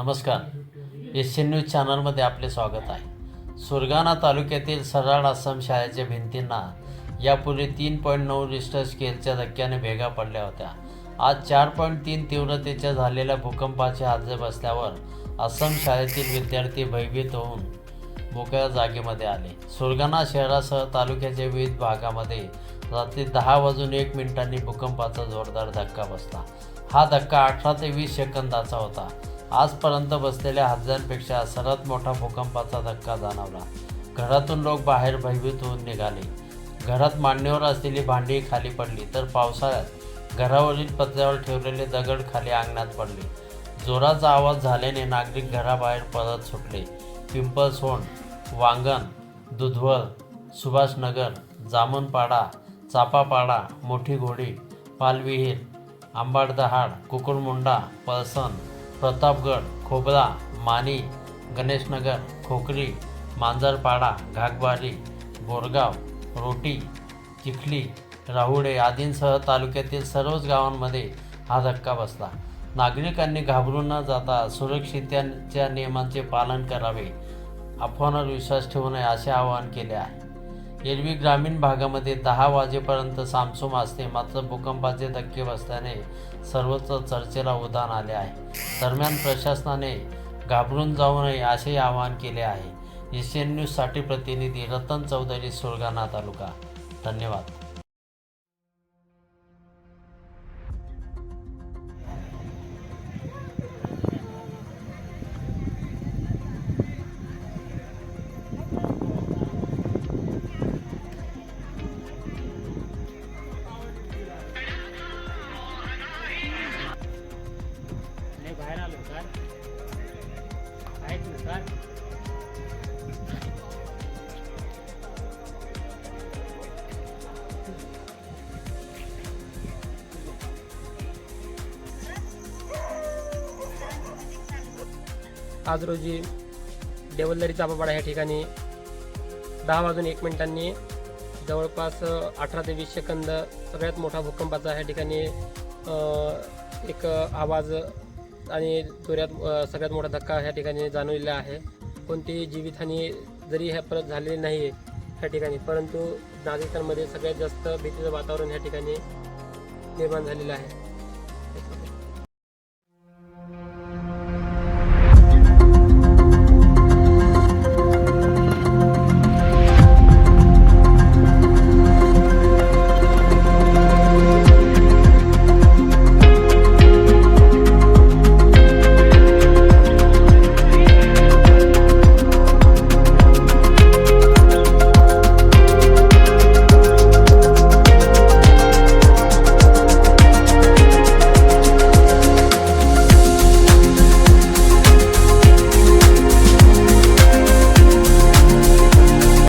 नमस्कार, Asian news चॅनलमध्ये आपले स्वागत आहे। सुरगाणा तालुक्यातील सराड आश्रम शाळेच्या भिंतींना यापूर्वी 3.9 रिश्टर स्केलच्या धक्क्याने भेगा पडल्या होत्या। आज 4.3 तीव्रतेच्या झालेल्या भूकंपाचे हादरे बसल्यावर आश्रम शाळेतील विद्यार्थी भयभीत होऊन मोकळ्या जागेमध्ये आले। सुरगाणा शहरासह तालुक्याच्या विविध भागामध्ये रात्री 10:01 भूकंपाचा जोरदार धक्का बसला। हा धक्का 18 ते 20 सेकंदाचा होता। आजपर्यंत बसलेल्या हादऱ्यांपेक्षा सर्वात मोठा भूकंपाचा धक्का जाणवला। घरातून लोक बाहेर भयभीत होऊन निघाले। घरात मांडणीवर असलेली भांडी खाली पडली, तर पावसाळ्यात घरावरील पत्र्यावर ठेवलेले दगड खाली अंगणात पडले। जोराचा आवाज झाल्याने नागरिक घराबाहेर पळत सुटले। पिंपळसोंड, वांगण, दुधवळ, सुभाषनगर, जामनपाडा, चापापाडा, मोठी घोडी, पालविहीर, आंबाडदहाड, कुकुरमुंडा, पळसण, प्रतापगड, खोबरा, मानी, गणेशनगर, खोकरी, मांजरपाडा, घागबारी, बोरगाव, रोटी, चिखली, राहुडे आदींसह तालुक्यातील सर्वच गावांमध्ये हा धक्का बसला। नागरिकांनी घाबरून न जाता सुरक्षिततेच्या नियमांचे पालन करावे, अफवांवर विश्वास ठेवू नये असे आवाहन केले आहे। एरवी ग्रामीण भागामध्ये 10 वाजेपर्यंत सामसूम असते, मात्र भूकंपाचे धक्के बसल्याने सर्वत्र चर्चेला उधाण आले आहे। दरम्यान प्रशासनाने घाबरून जाऊ नये असे आवाहन केले आहे। एशियन न्यूजसाठी प्रतिनिधी रतन चौधरी, सुरगाणा तालुका। धन्यवाद। बाहेर आलो सर, आहेत ना सर? आज रोजी देवलदरी चापापाडा या ठिकाणी 10:01 जवळपास 18 ते 20 सेकंद सगळ्यात मोठा भूकंपाचा ह्या ठिकाणी एक आवाज आणि जोरात सगळ्यात मोठा धक्का ह्या ठिकाणी जाणवलेला आहे। कोणतीही जीवितहानी जरी ह्या परत झालेली नाही ह्या ठिकाणी, परंतु नागरिकांमध्ये सगळ्यात जास्त भीतीचं वातावरण ह्या ठिकाणी निर्माण झालेलं आहे।